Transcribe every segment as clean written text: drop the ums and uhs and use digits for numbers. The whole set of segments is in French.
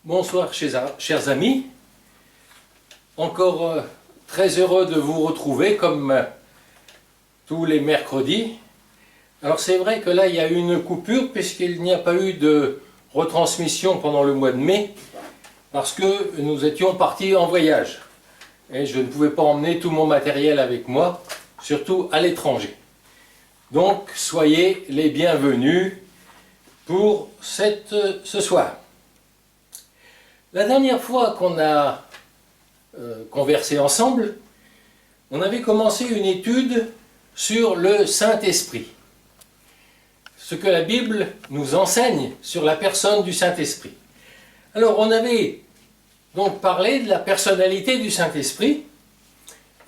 Bonsoir chers amis, encore très heureux de vous retrouver comme tous les mercredis. Alors c'est vrai que là il y a eu une coupure puisqu'il n'y a pas eu de retransmission pendant le mois de mai parce que nous étions partis en voyage et je ne pouvais pas emmener tout mon matériel avec moi, surtout à l'étranger. Donc soyez les bienvenus pour ce soir. La dernière fois qu'on a conversé ensemble, on avait commencé une étude sur le Saint-Esprit. Ce que la Bible nous enseigne sur la personne du Saint-Esprit. Alors on avait donc parlé de la personnalité du Saint-Esprit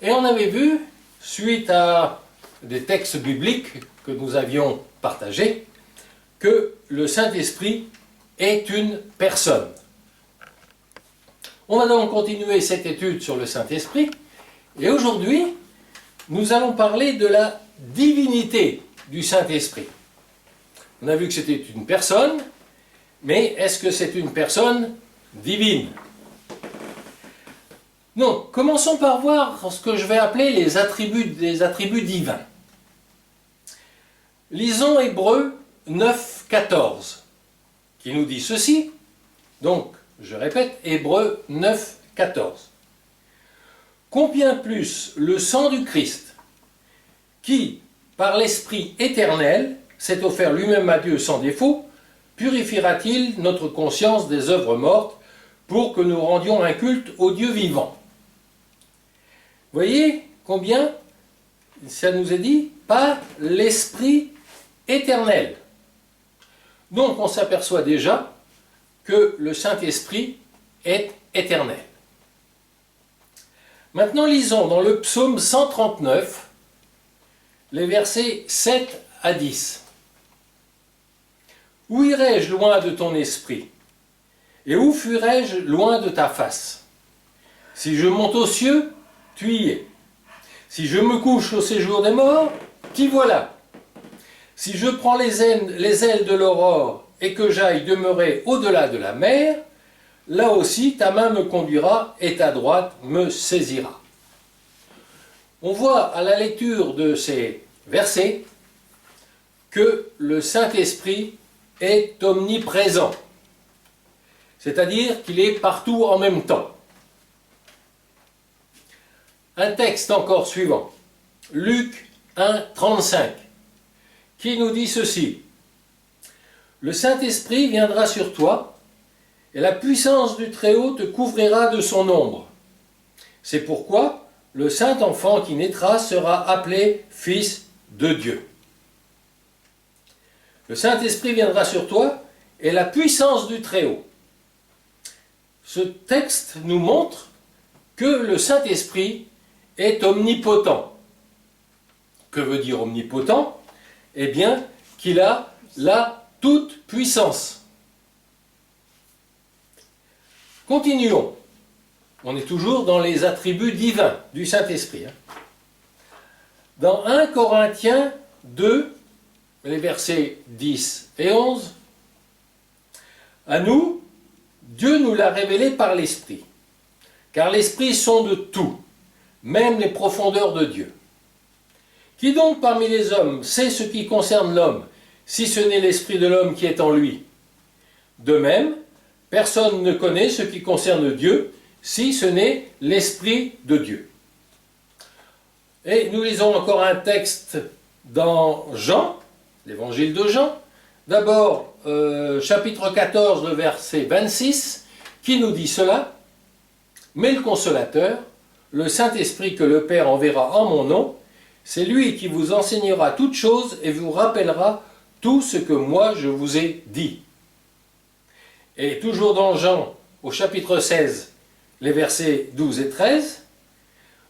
et on avait vu, suite à des textes bibliques que nous avions partagés, que le Saint-Esprit est une personne. On va donc continuer cette étude sur le Saint-Esprit et aujourd'hui, nous allons parler de la divinité du Saint-Esprit. On a vu que c'était une personne, mais est-ce que c'est une personne divine? Donc, commençons par voir ce que je vais appeler les attributs divins. Lisons Hébreux 9, 14, qui nous dit ceci. Donc, je répète, Hébreux 9, 14. Combien plus le sang du Christ, qui, par l'Esprit éternel, s'est offert lui-même à Dieu sans défaut, purifiera-t-il notre conscience des œuvres mortes pour que nous rendions un culte au Dieu vivant? Voyez combien ça nous est dit par l'Esprit éternel. Donc on s'aperçoit déjà que le Saint-Esprit est éternel. Maintenant lisons dans le psaume 139 les versets 7 à 10. Où irai-je loin de ton esprit? Et où fuirai-je loin de ta face? Si je monte aux cieux, tu y es. Si je me couche au séjour des morts, t'y voilà. Si je prends les ailes de l'aurore et que j'aille demeurer au-delà de la mer, là aussi ta main me conduira et ta droite me saisira. On voit à la lecture de ces versets que le Saint-Esprit est omniprésent, c'est-à-dire qu'il est partout en même temps. Un texte encore suivant, Luc 1, 35, qui nous dit ceci. Le Saint-Esprit viendra sur toi, et la puissance du Très-Haut te couvrira de son ombre. C'est pourquoi le Saint-Enfant qui naîtra sera appelé Fils de Dieu. Le Saint-Esprit viendra sur toi, et la puissance du Très-Haut. Ce texte nous montre que le Saint-Esprit est omnipotent. Que veut dire omnipotent? Eh bien, qu'il a la toute puissance. Continuons. On est toujours dans les attributs divins du Saint-Esprit. Dans 1 Corinthiens 2, les versets 10 et 11, à nous, Dieu nous l'a révélé par l'Esprit. Car l'Esprit sonde tout, même les profondeurs de Dieu. Qui donc parmi les hommes sait ce qui concerne l'homme, si ce n'est l'esprit de l'homme qui est en lui? De même, personne ne connaît ce qui concerne Dieu, si ce n'est l'Esprit de Dieu. Et nous lisons encore un texte dans Jean, l'évangile de Jean, d'abord chapitre 14, le verset 26, qui nous dit cela. Mais le Consolateur, le Saint-Esprit que le Père enverra en mon nom, c'est lui qui vous enseignera toutes choses et vous rappellera tout ce que moi je vous ai dit. Et toujours dans Jean, au chapitre 16, les versets 12 et 13,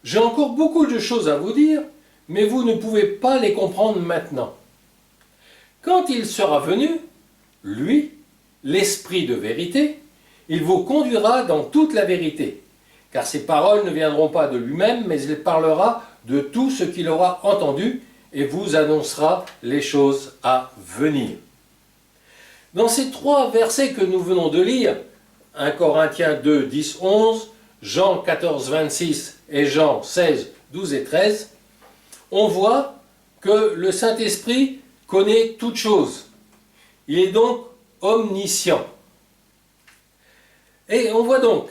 j'ai encore beaucoup de choses à vous dire, mais vous ne pouvez pas les comprendre maintenant. Quand il sera venu, lui, l'Esprit de vérité, il vous conduira dans toute la vérité, car ses paroles ne viendront pas de lui-même, mais il parlera de tout ce qu'il aura entendu et vous annoncera les choses à venir. Dans ces trois versets que nous venons de lire, 1 Corinthiens 2, 10, 11, Jean 14, 26 et Jean 16, 12 et 13, on voit que le Saint-Esprit connaît toutes choses. Il est donc omniscient. Et on voit donc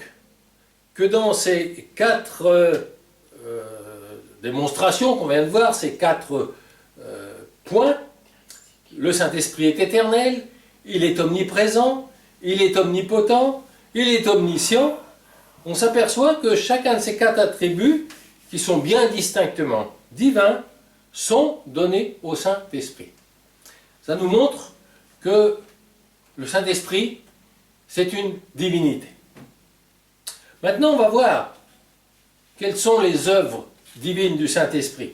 que dans ces 4 démonstrations qu'on vient de voir, ces 4 points, le Saint-Esprit est éternel, il est omniprésent, il est omnipotent, il est omniscient. On s'aperçoit que chacun de ces 4 attributs, qui sont bien distinctement divins, sont donnés au Saint-Esprit. Ça nous montre que le Saint-Esprit, c'est une divinité. Maintenant, on va voir quelles sont les œuvres divines du Saint-Esprit.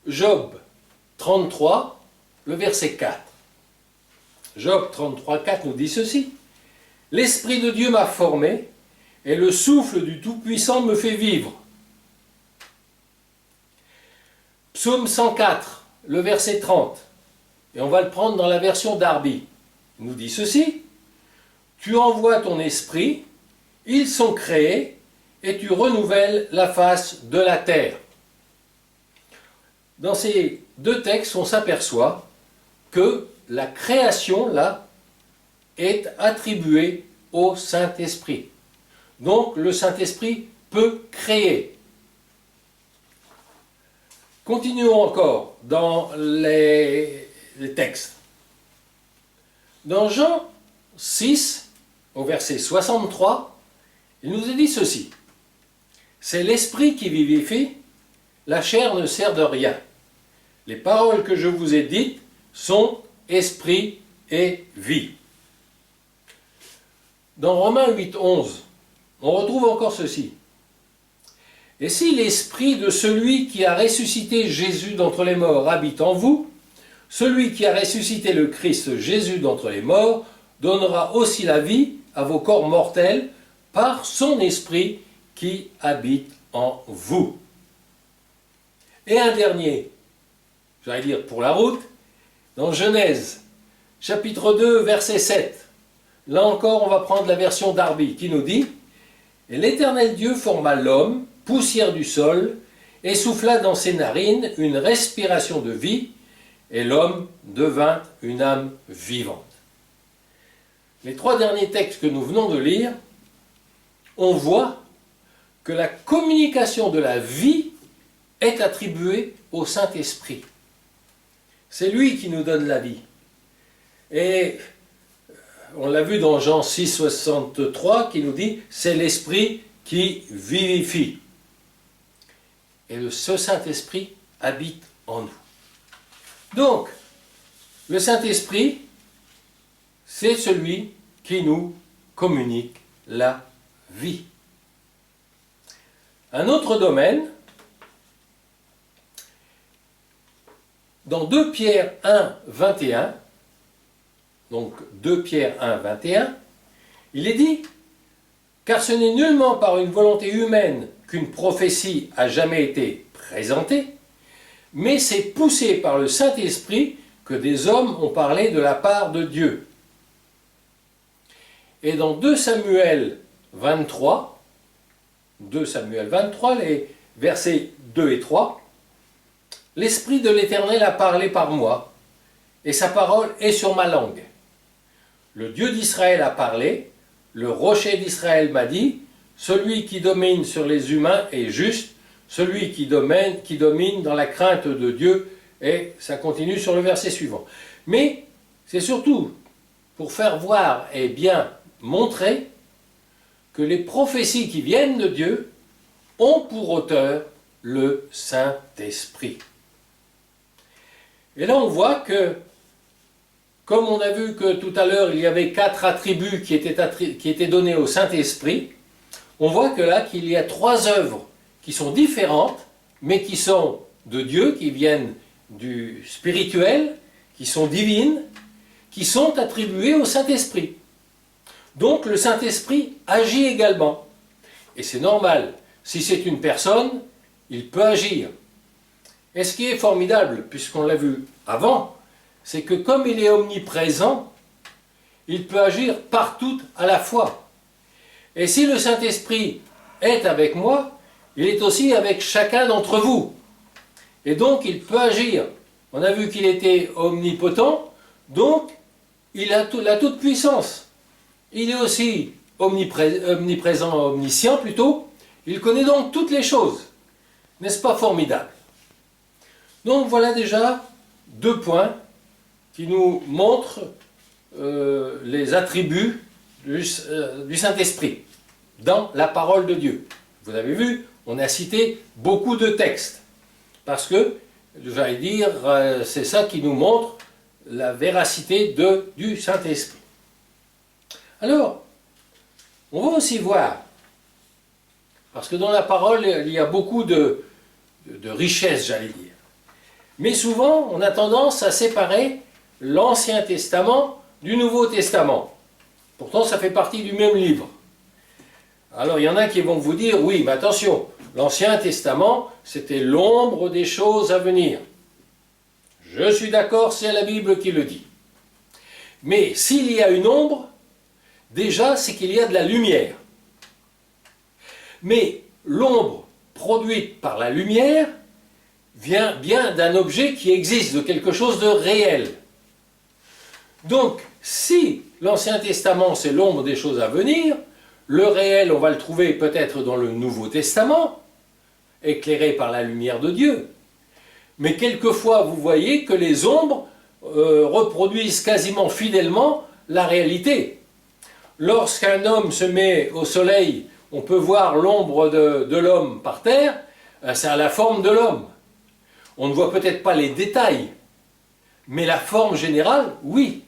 Job 33, le verset 4. Job 33, 4 nous dit ceci. « L'Esprit de Dieu m'a formé, et le souffle du Tout-Puissant me fait vivre. » Psaume 104, le verset 30, et on va le prendre dans la version Darby, nous dit ceci. « Tu envoies ton esprit, ils sont créés, et tu renouvelles la face de la terre. » Dans ces 2 textes, on s'aperçoit que la création, là, est attribuée au Saint-Esprit. Donc, le Saint-Esprit peut créer. Continuons encore dans les textes. Dans Jean 6, au verset 63, il nous est dit ceci. « C'est l'Esprit qui vivifie, la chair ne sert de rien. Les paroles que je vous ai dites sont esprit et vie. » Dans Romains 8, 11, on retrouve encore ceci. « Et si l'esprit de celui qui a ressuscité Jésus d'entre les morts habite en vous, celui qui a ressuscité le Christ Jésus d'entre les morts donnera aussi la vie à vos corps mortels par son esprit qui habite en vous. » Et un dernier, j'allais dire pour la route, dans Genèse, chapitre 2, verset 7. Là encore, on va prendre la version Darby qui nous dit « Et l'Éternel Dieu forma l'homme, poussière du sol, et souffla dans ses narines une respiration de vie, et l'homme devint une âme vivante. » Les 3 derniers textes que nous venons de lire, on voit que la communication de la vie est attribuée au Saint-Esprit. C'est lui qui nous donne la vie. Et on l'a vu dans Jean 6, 63, qui nous dit « c'est l'Esprit qui vivifie ». Et ce Saint-Esprit habite en nous. Donc, le Saint-Esprit, c'est celui qui nous communique la vie. Un autre domaine, dans 2 Pierre 1, 21, donc 2 Pierre 1, 21, il est dit « Car ce n'est nullement par une volonté humaine qu'une prophétie a jamais été présentée, mais c'est poussé par le Saint-Esprit que des hommes ont parlé de la part de Dieu. » Et dans 2 Samuel 23, les versets 2 et 3, « L'Esprit de l'Éternel a parlé par moi, et sa parole est sur ma langue. Le Dieu d'Israël a parlé, le rocher d'Israël m'a dit, celui qui domine sur les humains est juste, celui qui domine dans la crainte de Dieu. » Et ça continue sur le verset suivant. Mais c'est surtout pour faire voir et bien montrer que les prophéties qui viennent de Dieu ont pour auteur le Saint-Esprit. Et là on voit que, comme on a vu que tout à l'heure il y avait 4 attributs qui étaient donnés au Saint-Esprit, on voit que là qu'il y a 3 œuvres qui sont différentes, mais qui sont de Dieu, qui viennent du spirituel, qui sont divines, qui sont attribuées au Saint-Esprit. Donc le Saint-Esprit agit également. Et c'est normal, si c'est une personne, il peut agir. Et ce qui est formidable, puisqu'on l'a vu avant, c'est que comme il est omniprésent, il peut agir partout à la fois. Et si le Saint-Esprit est avec moi, il est aussi avec chacun d'entre vous. Et donc il peut agir. On a vu qu'il était omnipotent, donc il a la toute-puissance. Il est aussi omniprésent, omniscient plutôt. Il connaît donc toutes les choses. N'est-ce pas formidable? Donc voilà déjà 2 points qui nous montrent les attributs du Saint-Esprit dans la parole de Dieu. Vous avez vu, on a cité beaucoup de textes, parce que, j'allais dire, c'est ça qui nous montre la véracité du Saint-Esprit. Alors, on va aussi voir, parce que dans la parole, il y a beaucoup de richesse, j'allais dire. Mais souvent, on a tendance à séparer l'Ancien Testament du Nouveau Testament. Pourtant, ça fait partie du même livre. Alors, il y en a qui vont vous dire, oui, mais attention, l'Ancien Testament, c'était l'ombre des choses à venir. Je suis d'accord, c'est la Bible qui le dit. Mais s'il y a une ombre, déjà, c'est qu'il y a de la lumière. Mais l'ombre produite par la lumière vient bien d'un objet qui existe, de quelque chose de réel. Donc, si l'Ancien Testament, c'est l'ombre des choses à venir, le réel, on va le trouver peut-être dans le Nouveau Testament, éclairé par la lumière de Dieu. Mais quelquefois, vous voyez que les ombres reproduisent quasiment fidèlement la réalité. Lorsqu'un homme se met au soleil, on peut voir l'ombre de l'homme par terre, c'est à la forme de l'homme. On ne voit peut-être pas les détails, mais la forme générale, oui.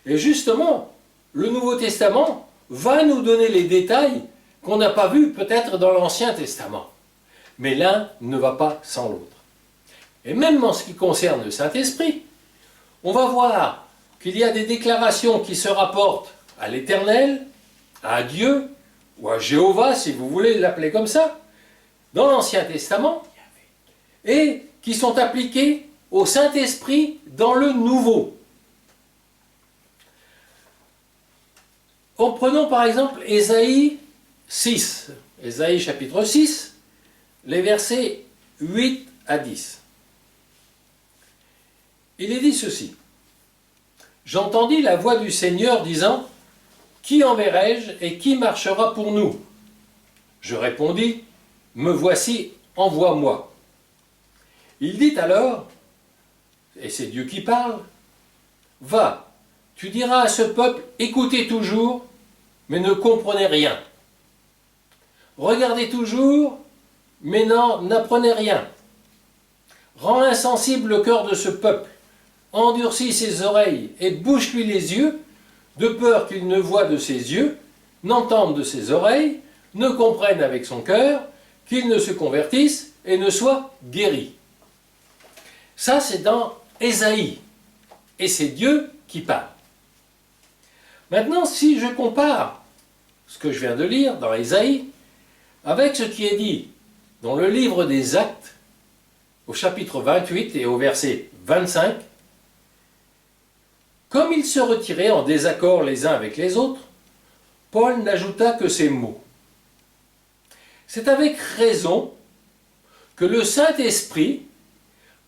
Et justement, le Nouveau Testament va nous donner les détails qu'on n'a pas vus peut-être dans l'Ancien Testament. Mais l'un ne va pas sans l'autre. Et même en ce qui concerne le Saint-Esprit, on va voir qu'il y a des déclarations qui se rapportent à l'Éternel, à Dieu, ou à Jéhovah, si vous voulez l'appeler comme ça, dans l'Ancien Testament, et qui sont appliquées au Saint-Esprit dans le Nouveau. Prenons par exemple Ésaïe 6, Ésaïe chapitre 6, les versets 8 à 10. Il est dit ceci: « J'entendis la voix du Seigneur disant, qui enverrai-je et qui marchera pour nous? Je répondis, me voici, envoie-moi. Il dit alors, et c'est Dieu qui parle, va, tu diras à ce peuple, écoutez toujours, mais ne comprenez rien. Regardez toujours, mais n'apprenez rien. Rends insensible le cœur de ce peuple, endurcis ses oreilles et bouche-lui les yeux, de peur qu'il ne voie de ses yeux, n'entende de ses oreilles, ne comprenne avec son cœur, qu'il ne se convertisse et ne soit guéri. » Ça, c'est dans Ésaïe. Et c'est Dieu qui parle. Maintenant, si je compare ce que je viens de lire dans Ésaïe avec ce qui est dit dans le livre des Actes, au chapitre 28 et au verset 25, comme ils se retiraient en désaccord les uns avec les autres, Paul n'ajouta que ces mots. C'est avec raison que le Saint-Esprit,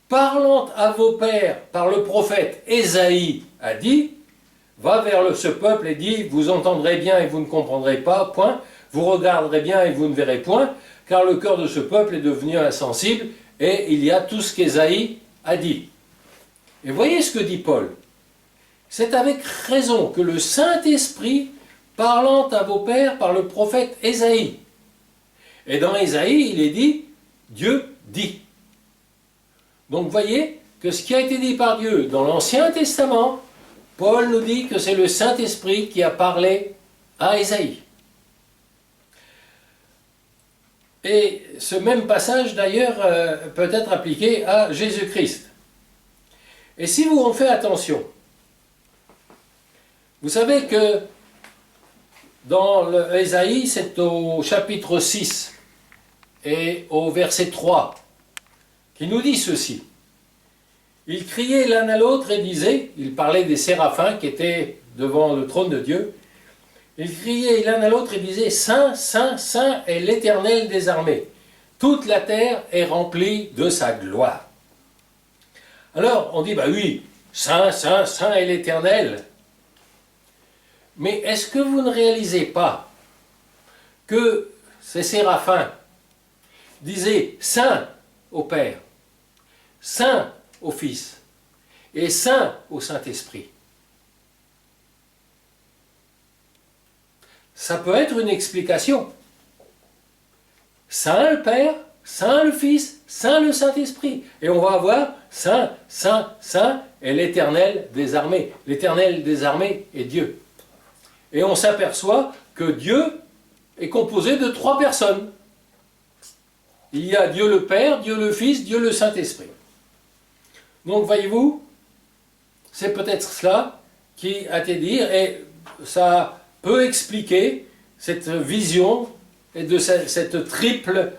parlant à vos pères par le prophète Ésaïe, a dit, va vers ce peuple et dit, vous entendrez bien et vous ne comprendrez pas, point, vous regarderez bien et vous ne verrez point, car le cœur de ce peuple est devenu insensible, et il y a tout ce qu'Ésaïe a dit. Et voyez ce que dit Paul. C'est avec raison que le Saint-Esprit, parlant à vos pères par le prophète Ésaïe. Et dans Ésaïe, il est dit, Dieu dit. Donc voyez que ce qui a été dit par Dieu dans l'Ancien Testament, Paul nous dit que c'est le Saint-Esprit qui a parlé à Ésaïe. Et ce même passage d'ailleurs peut être appliqué à Jésus-Christ. Et si on fait attention, vous savez que dans Ésaïe, c'est au chapitre 6 et au verset 3 qui nous dit ceci. Ils criaient l'un à l'autre et disaient, ils parlaient des séraphins qui étaient devant le trône de Dieu. Ils criaient l'un à l'autre et disaient « Saint, Saint, Saint est l'Éternel des armées. Toute la terre est remplie de sa gloire. » Alors, on dit « Bah oui, Saint, Saint, Saint est l'Éternel. » Mais est-ce que vous ne réalisez pas que ces séraphins disaient « Saint » au Père, « Saint » au Fils et « Saint » au Saint-Esprit? Ça peut être une explication. Saint le Père, Saint le Fils, Saint le Saint-Esprit. Et on va avoir Saint, Saint, Saint est l'Éternel des armées. L'Éternel des armées est Dieu. Et on s'aperçoit que Dieu est composé de 3 personnes. Il y a Dieu le Père, Dieu le Fils, Dieu le Saint-Esprit. Donc voyez-vous, c'est peut-être cela qui a été dit, et ça peut expliquer cette vision et de cette triple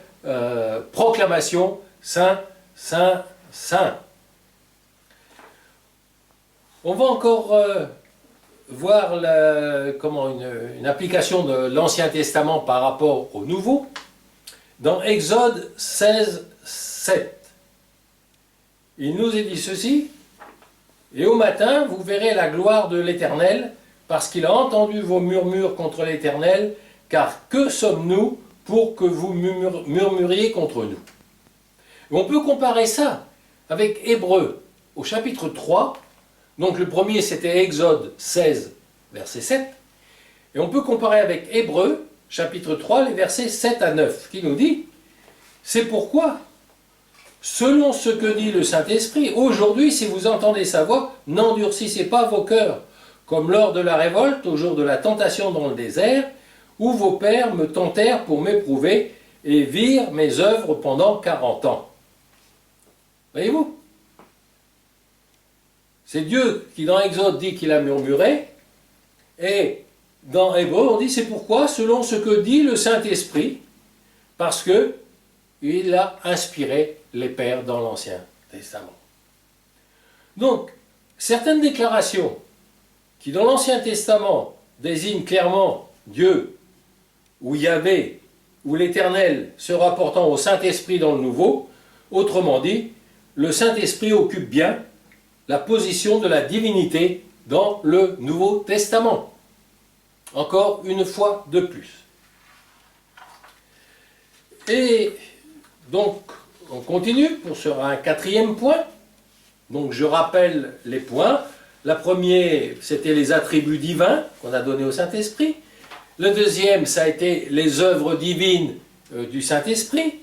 proclamation Saint, Saint, Saint. On va encore voir une application de l'Ancien Testament par rapport au Nouveau dans Exode 16, 7. Il nous est dit ceci: « Et au matin, vous verrez la gloire de l'Éternel, parce qu'il a entendu vos murmures contre l'Éternel, car que sommes-nous pour que vous murmuriez contre nous ?» On peut comparer ça avec Hébreux, au chapitre 3, donc le premier c'était Exode 16, verset 7, et on peut comparer avec Hébreux, chapitre 3, les versets 7 à 9, qui nous dit « C'est pourquoi, selon ce que dit le Saint-Esprit, aujourd'hui, si vous entendez sa voix, n'endurcissez pas vos cœurs, comme lors de la révolte, au jour de la tentation dans le désert, où vos pères me tentèrent pour m'éprouver et virent mes œuvres pendant 40 ans. » Voyez-vous? C'est Dieu qui, dans Exode, dit qu'il a murmuré, et dans Hébreu, on dit c'est pourquoi, selon ce que dit le Saint-Esprit, parce que il a inspiré les pères dans l'Ancien Testament. Donc, certaines déclarations qui, dans l'Ancien Testament, désignent clairement Dieu, ou Yahvé, ou l'Éternel, se rapportant au Saint-Esprit dans le Nouveau, autrement dit, le Saint-Esprit occupe bien la position de la divinité dans le Nouveau Testament. Encore une fois de plus. Et donc, on continue pour un 4e point. Donc, je rappelle les points. La première, c'était les attributs divins qu'on a donnés au Saint-Esprit. Le deuxième, ça a été les œuvres divines du Saint-Esprit.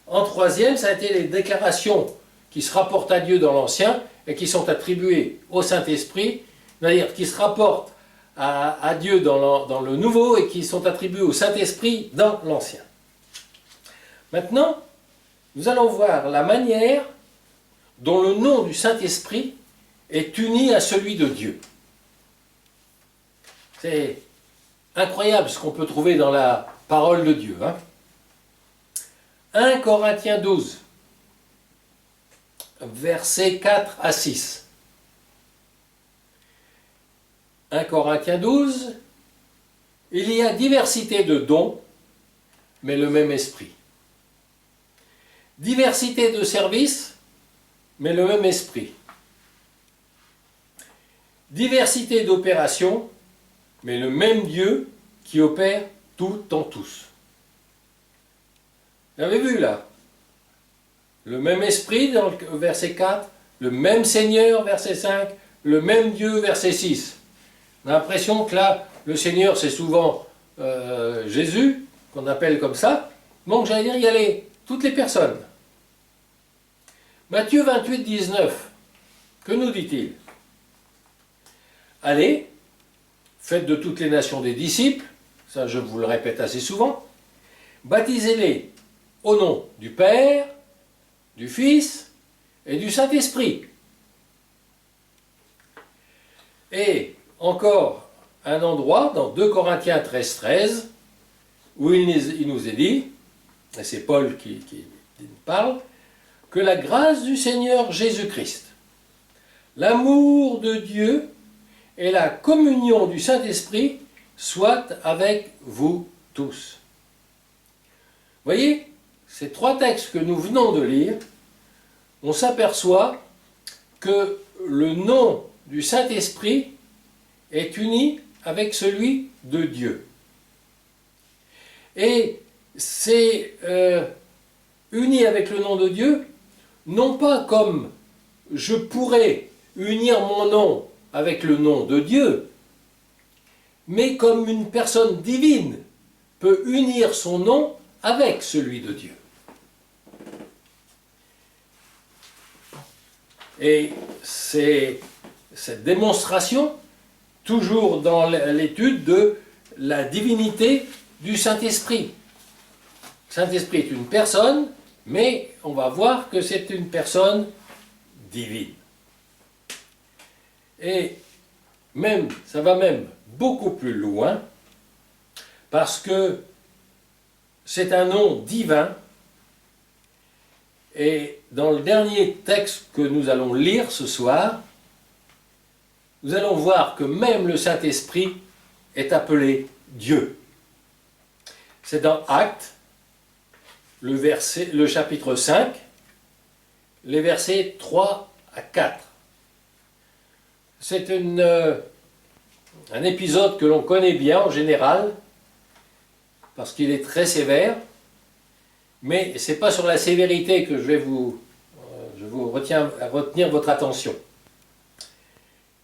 En troisième, ça a été les déclarations qui se rapportent à Dieu dans l'Ancien et qui sont attribuées au Saint-Esprit, c'est-à-dire qui se rapportent à Dieu dans le Nouveau et qui sont attribuées au Saint-Esprit dans l'Ancien. Maintenant, nous allons voir la manière dont le nom du Saint-Esprit est uni à celui de Dieu. C'est incroyable ce qu'on peut trouver dans la parole de Dieu. 1 Corinthiens 12, versets 4 à 6. 1 Corinthiens 12, il y a diversité de dons, mais le même esprit. Diversité de services, mais le même esprit. Diversité d'opérations, mais le même Dieu qui opère tout en tous. Vous avez vu là? Le même esprit dans le verset 4, le même Seigneur, verset 5, le même Dieu, verset 6. On a l'impression que là, le Seigneur, c'est souvent Jésus, qu'on appelle comme ça. Donc, j'allais dire, il y a toutes les personnes. Matthieu 28, 19, que nous dit-il? Allez, faites de toutes les nations des disciples, ça je vous le répète assez souvent, baptisez-les au nom du Père, du Fils et du Saint-Esprit. Et encore un endroit dans 2 Corinthiens 13, 13, où il nous est dit, et c'est Paul qui parle, que la grâce du Seigneur Jésus-Christ, l'amour de Dieu et la communion du Saint-Esprit soit avec vous tous. Voyez, ces trois textes que nous venons de lire, on s'aperçoit que le nom du Saint-Esprit est uni avec celui de Dieu. Et c'est uni avec le nom de Dieu, non pas comme je pourrais unir mon nom avec le nom de Dieu, mais comme une personne divine peut unir son nom avec celui de Dieu. Et c'est cette démonstration, toujours dans l'étude de la divinité du Saint-Esprit. Le Saint-Esprit est une personne, mais on va voir que c'est une personne divine. Et même, ça va même beaucoup plus loin, parce que c'est un nom divin. Et dans le dernier texte que nous allons lire ce soir, nous allons voir que même le Saint-Esprit est appelé Dieu. C'est dans Actes, le chapitre 5, les versets 3 à 4. C'est un épisode que l'on connaît bien en général, parce qu'il est très sévère, mais ce n'est pas sur la sévérité que je vais retenir votre attention.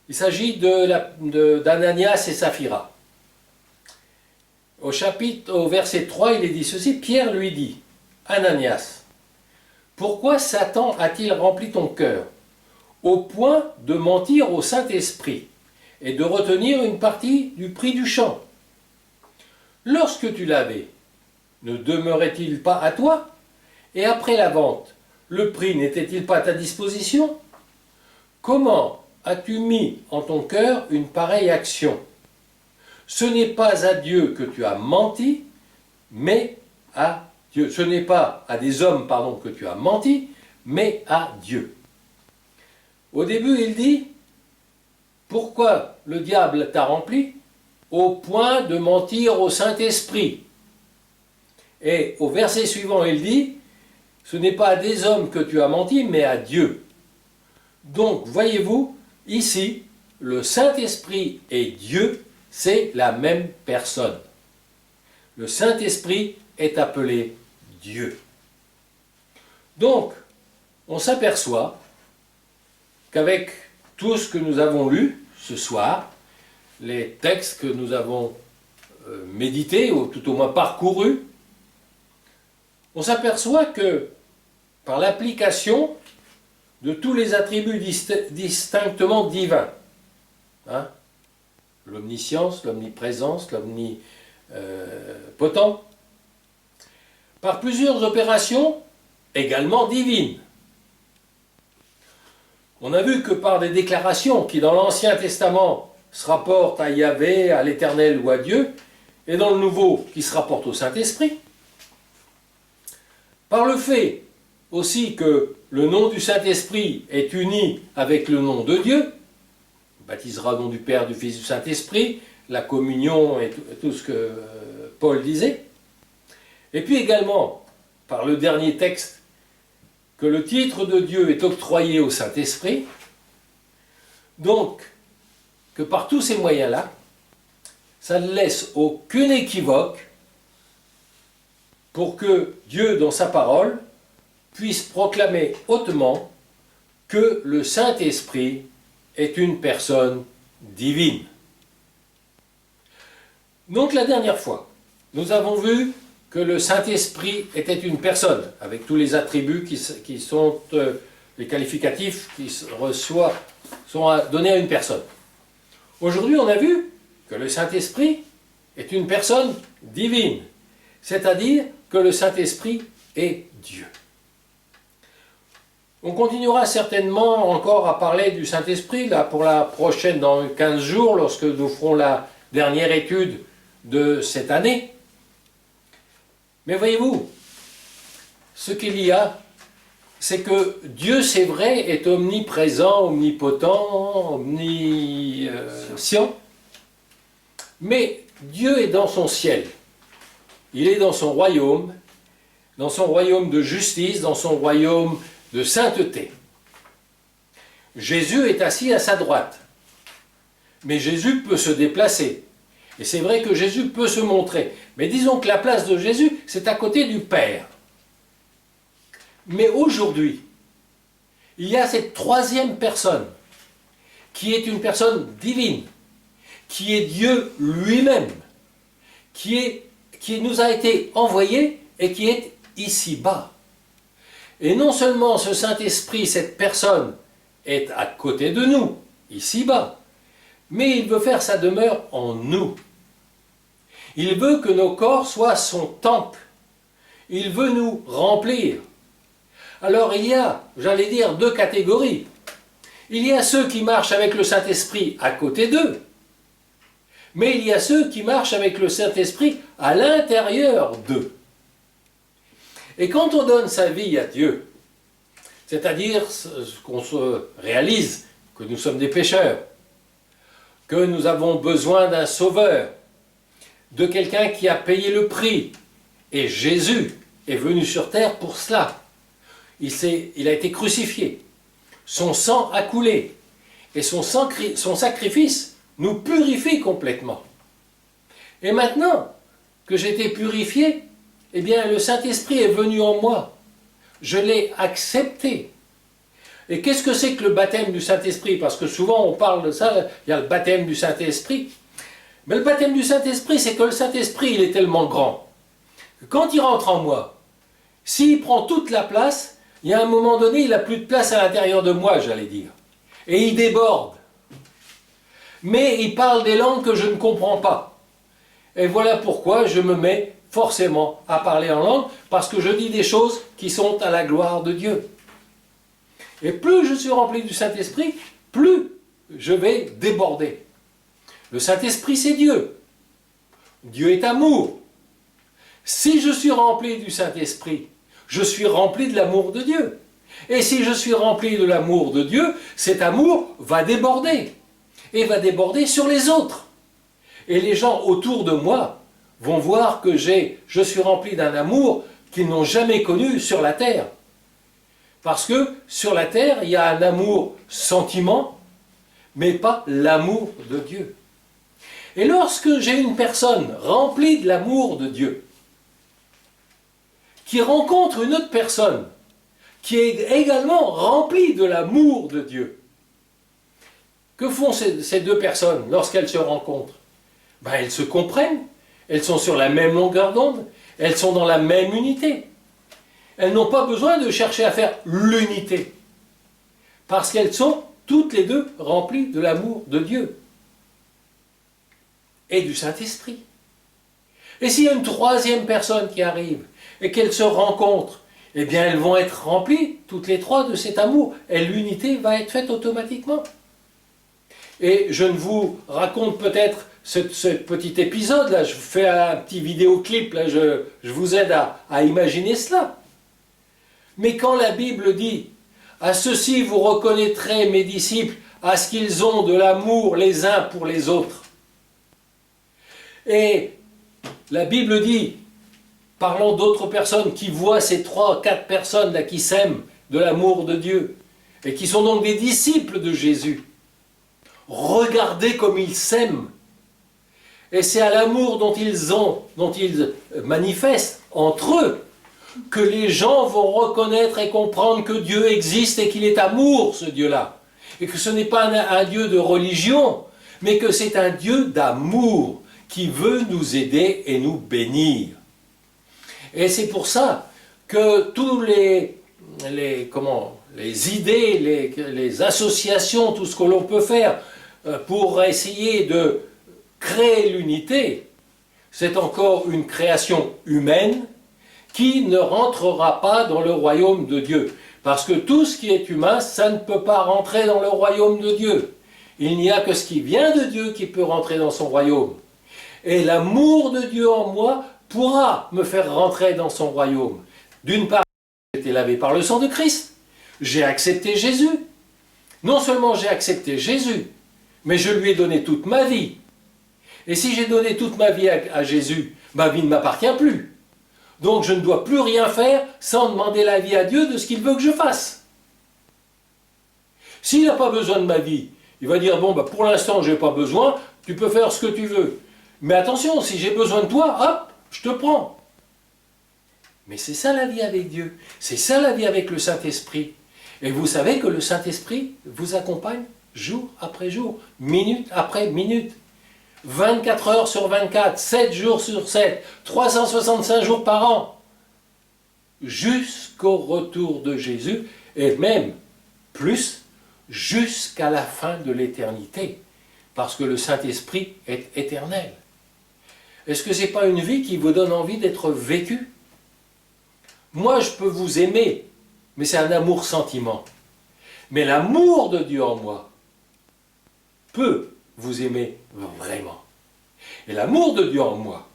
Il s'agit d'Ananias et Saphira. Au verset 3, il est dit ceci, Pierre lui dit, Ananias, pourquoi Satan a-t-il rempli ton cœur, au point de mentir au Saint-Esprit et de retenir une partie du prix du champ? Lorsque tu l'avais, ne demeurait-il pas à toi? Et après la vente, le prix n'était-il pas à ta disposition? Comment as-tu mis en ton cœur une pareille action? Ce n'est pas à Dieu que tu as menti, mais à Dieu. Ce n'est pas à des hommes, que tu as menti, mais à Dieu. Au début, il dit, pourquoi le diable t'a rempli? Au point de mentir au Saint-Esprit. Et au verset suivant, il dit, ce n'est pas à des hommes que tu as menti, mais à Dieu. Donc, voyez-vous, ici, le Saint-Esprit et Dieu, c'est la même personne. Le Saint-Esprit est appelé Dieu. Donc, on s'aperçoit qu'avec tout ce que nous avons lu ce soir, les textes que nous avons médités, ou tout au moins parcourus, on s'aperçoit que par l'application de tous les attributs distinctement divins, l'omniscience, l'omniprésence, l'omnipotent, par plusieurs opérations également divines. On a vu que par des déclarations qui dans l'Ancien Testament se rapportent à Yahvé, à l'Éternel ou à Dieu, et dans le Nouveau qui se rapportent au Saint-Esprit, par le fait aussi que le nom du Saint-Esprit est uni avec le nom de Dieu, on baptisera au nom du Père, du Fils, du Saint-Esprit, la communion et tout ce que Paul disait, et puis également par le dernier texte, que le titre de Dieu est octroyé au Saint-Esprit, donc que par tous ces moyens-là, ça ne laisse aucun équivoque pour que Dieu, dans sa parole, puisse proclamer hautement que le Saint-Esprit est une personne divine. Donc la dernière fois, nous avons vu que le Saint-Esprit était une personne, avec tous les attributs qui sont les qualificatifs qui sont donnés à une personne. Aujourd'hui, on a vu que le Saint-Esprit est une personne divine, c'est-à-dire que le Saint-Esprit est Dieu. On continuera certainement encore à parler du Saint-Esprit, là, pour la prochaine, dans 15 jours, lorsque nous ferons la dernière étude de cette année. Mais voyez-vous, ce qu'il y a, c'est que Dieu, c'est vrai, est omniprésent, omnipotent, omniscient, mais Dieu est dans son ciel. Il est dans son royaume de justice, dans son royaume de sainteté. Jésus est assis à sa droite, mais Jésus peut se déplacer. Et c'est vrai que Jésus peut se montrer. Mais disons que la place de Jésus, c'est à côté du Père. Mais aujourd'hui, il y a cette troisième personne, qui est une personne divine, qui est Dieu lui-même, qui nous a été envoyé et qui est ici-bas. Et non seulement ce Saint-Esprit, cette personne, est à côté de nous, ici-bas, mais il veut faire sa demeure en nous. Il veut que nos corps soient son temple. Il veut nous remplir. Alors il y a, j'allais dire, deux catégories. Il y a ceux qui marchent avec le Saint-Esprit à côté d'eux, mais il y a ceux qui marchent avec le Saint-Esprit à l'intérieur d'eux. Et quand on donne sa vie à Dieu, c'est-à-dire qu'on se réalise que nous sommes des pécheurs, que nous avons besoin d'un sauveur, de quelqu'un qui a payé le prix, et Jésus est venu sur terre pour cela. Il a été crucifié, son sang a coulé, et son sacrifice nous purifie complètement. Et maintenant que j'ai été purifié, eh bien le Saint-Esprit est venu en moi. Je l'ai accepté. Et qu'est-ce que c'est que le baptême du Saint-Esprit? Parce que souvent on parle de ça, il y a le baptême du Saint-Esprit. Mais le baptême du Saint-Esprit, c'est que le Saint-Esprit, il est tellement grand, que quand il rentre en moi, s'il prend toute la place, il y a un moment donné, il n'a plus de place à l'intérieur de moi, j'allais dire. Et il déborde. Mais il parle des langues que je ne comprends pas. Et voilà pourquoi je me mets forcément à parler en langue, parce que je dis des choses qui sont à la gloire de Dieu. Et plus je suis rempli du Saint-Esprit, plus je vais déborder. Le Saint-Esprit, c'est Dieu. Dieu est amour. Si je suis rempli du Saint-Esprit, je suis rempli de l'amour de Dieu. Et si je suis rempli de l'amour de Dieu, cet amour va déborder. Et va déborder sur les autres. Et les gens autour de moi vont voir que je suis rempli d'un amour qu'ils n'ont jamais connu sur la terre. Parce que sur la terre, il y a un amour sentiment, mais pas l'amour de Dieu. Et lorsque j'ai une personne remplie de l'amour de Dieu, qui rencontre une autre personne, qui est également remplie de l'amour de Dieu, que font ces deux personnes lorsqu'elles se rencontrent? Ben, elles se comprennent, elles sont sur la même longueur d'onde, elles sont dans la même unité. Elles n'ont pas besoin de chercher à faire l'unité, parce qu'elles sont toutes les deux remplies de l'amour de Dieu et du Saint-Esprit. Et s'il y a une troisième personne qui arrive et qu'elles se rencontrent, eh bien elles vont être remplies, toutes les trois, de cet amour, et l'unité va être faite automatiquement. Et je ne vous raconte peut-être ce petit épisode-là, je fais un petit vidéoclip, là, je vous aide à imaginer cela. Mais quand la Bible dit « À ceci vous reconnaîtrez, mes disciples, à ce qu'ils ont de l'amour les uns pour les autres ». Et la Bible dit, parlons d'autres personnes qui voient ces 3 ou 4 personnes là qui s'aiment de l'amour de Dieu et qui sont donc des disciples de Jésus. Regardez comme ils s'aiment. Et c'est à l'amour dont ils manifestent entre eux que les gens vont reconnaître et comprendre que Dieu existe et qu'il est amour, ce Dieu-là. Et que ce n'est pas un Dieu de religion, mais que c'est un Dieu d'amour qui veut nous aider et nous bénir. Et c'est pour ça que tous les idées, les associations, tout ce que l'on peut faire pour essayer de créer l'unité, c'est encore une création humaine qui ne rentrera pas dans le royaume de Dieu. Parce que tout ce qui est humain, ça ne peut pas rentrer dans le royaume de Dieu. Il n'y a que ce qui vient de Dieu qui peut rentrer dans son royaume. Et l'amour de Dieu en moi pourra me faire rentrer dans son royaume. D'une part, j'ai été lavé par le sang de Christ. J'ai accepté Jésus. Non seulement j'ai accepté Jésus, mais je lui ai donné toute ma vie. Et si j'ai donné toute ma vie à Jésus, ma vie ne m'appartient plus. Donc je ne dois plus rien faire sans demander l'avis à Dieu de ce qu'il veut que je fasse. S'il n'a pas besoin de ma vie, il va dire, bon, pour l'instant, je n'ai pas besoin, tu peux faire ce que tu veux. Mais attention, si j'ai besoin de toi, hop, je te prends. Mais c'est ça la vie avec Dieu. C'est ça la vie avec le Saint-Esprit. Et vous savez que le Saint-Esprit vous accompagne jour après jour, minute après minute. 24 heures sur 24, 7 jours sur 7, 365 jours par an, jusqu'au retour de Jésus, et même plus, jusqu'à la fin de l'éternité, parce que le Saint-Esprit est éternel. Est-ce que ce n'est pas une vie qui vous donne envie d'être vécue? Moi, je peux vous aimer, mais c'est un amour-sentiment. Mais l'amour de Dieu en moi peut vous aimer vraiment. Et l'amour de Dieu en moi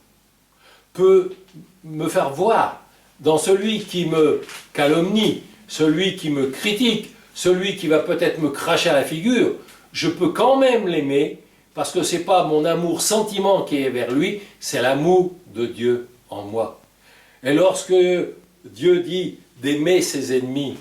peut me faire voir dans celui qui me calomnie, celui qui me critique, celui qui va peut-être me cracher à la figure, je peux quand même l'aimer parce que ce n'est pas mon amour-sentiment qui est vers lui, c'est l'amour de Dieu en moi. Et lorsque Dieu dit d'aimer ses ennemis,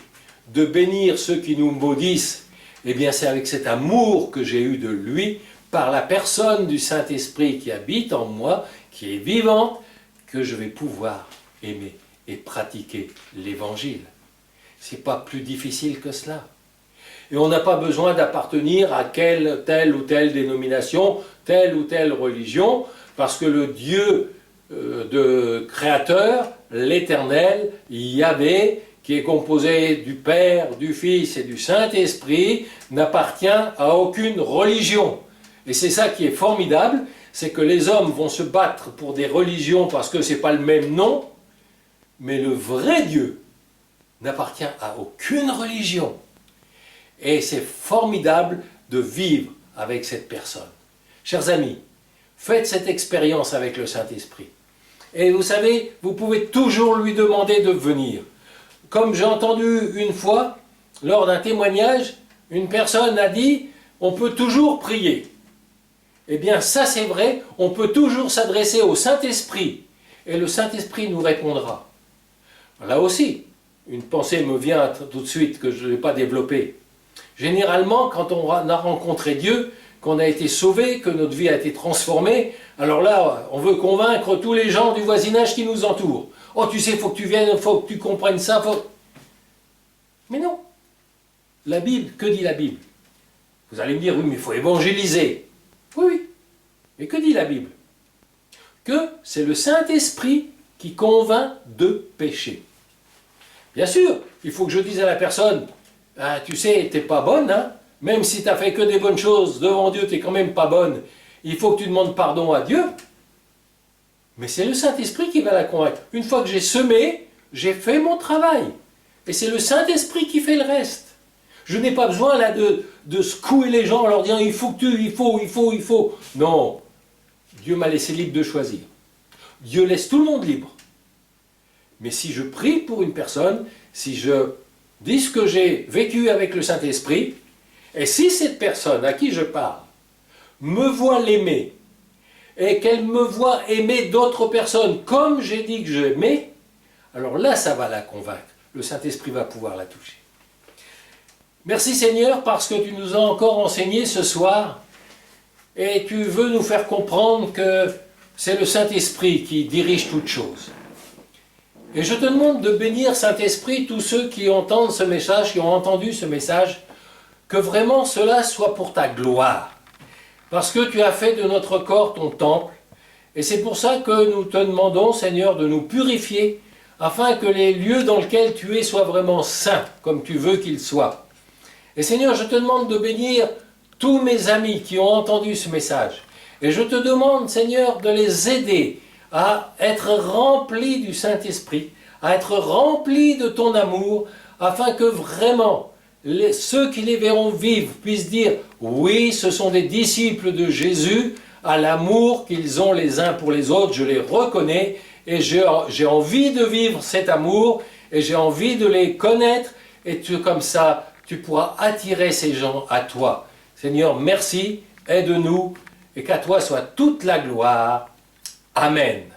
de bénir ceux qui nous maudissent, eh bien c'est avec cet amour que j'ai eu de lui, par la personne du Saint-Esprit qui habite en moi, qui est vivante, que je vais pouvoir aimer et pratiquer l'Évangile. Ce n'est pas plus difficile que cela. Et on n'a pas besoin d'appartenir à telle ou telle dénomination, telle ou telle religion, parce que le Dieu de créateur, l'Éternel, Yahvé, qui est composé du Père, du Fils et du Saint-Esprit, n'appartient à aucune religion. Et c'est ça qui est formidable, c'est que les hommes vont se battre pour des religions parce que ce n'est pas le même nom, mais le vrai Dieu n'appartient à aucune religion. Et c'est formidable de vivre avec cette personne. Chers amis, faites cette expérience avec le Saint-Esprit. Et vous savez, vous pouvez toujours lui demander de venir. Comme j'ai entendu une fois, lors d'un témoignage, une personne a dit « on peut toujours prier ». Eh bien, ça c'est vrai, on peut toujours s'adresser au Saint-Esprit, et le Saint-Esprit nous répondra. Là aussi, une pensée me vient tout de suite que je ne vais pas développer. Généralement, quand on a rencontré Dieu, qu'on a été sauvé, que notre vie a été transformée, alors là, on veut convaincre tous les gens du voisinage qui nous entourent. « Oh, tu sais, il faut que tu viennes, il faut que tu comprennes ça, faut... » Mais non. La Bible, que dit la Bible? Vous allez me dire, oui, mais il faut évangéliser. Oui, oui. Et que dit la Bible? Que c'est le Saint-Esprit qui convainc de péché. Bien sûr, il faut que je dise à la personne, ah, tu sais, t'es pas bonne, hein? Même si tu as fait que des bonnes choses, devant Dieu, tu n'es quand même pas bonne. Il faut que tu demandes pardon à Dieu. Mais c'est le Saint-Esprit qui va la convaincre. Une fois que j'ai semé, j'ai fait mon travail. Et c'est le Saint-Esprit qui fait le reste. Je n'ai pas besoin là de secouer les gens en leur disant il faut que tu, il faut. Non, Dieu m'a laissé libre de choisir. Dieu laisse tout le monde libre. Mais si je prie pour une personne, si je dis ce que j'ai vécu avec le Saint-Esprit, et si cette personne à qui je parle me voit l'aimer, et qu'elle me voit aimer d'autres personnes comme j'ai dit que j'aimais, alors là ça va la convaincre. Le Saint-Esprit va pouvoir la toucher. Merci Seigneur parce que tu nous as encore enseigné ce soir et tu veux nous faire comprendre que c'est le Saint-Esprit qui dirige toutes choses. Et je te demande de bénir Saint-Esprit tous ceux qui entendent ce message, qui ont entendu ce message, que vraiment cela soit pour ta gloire. Parce que tu as fait de notre corps ton temple et c'est pour ça que nous te demandons Seigneur de nous purifier afin que les lieux dans lesquels tu es soient vraiment saints comme tu veux qu'ils soient. Et Seigneur, je te demande de bénir tous mes amis qui ont entendu ce message. Et je te demande, Seigneur, de les aider à être remplis du Saint-Esprit, à être remplis de ton amour, afin que vraiment ceux qui les verront vivre puissent dire « Oui, ce sont des disciples de Jésus, à l'amour qu'ils ont les uns pour les autres, je les reconnais, et j'ai envie de vivre cet amour, et j'ai envie de les connaître, et comme ça, tu pourras attirer ces gens à toi. Seigneur, merci, aide-nous, et qu'à toi soit toute la gloire. Amen.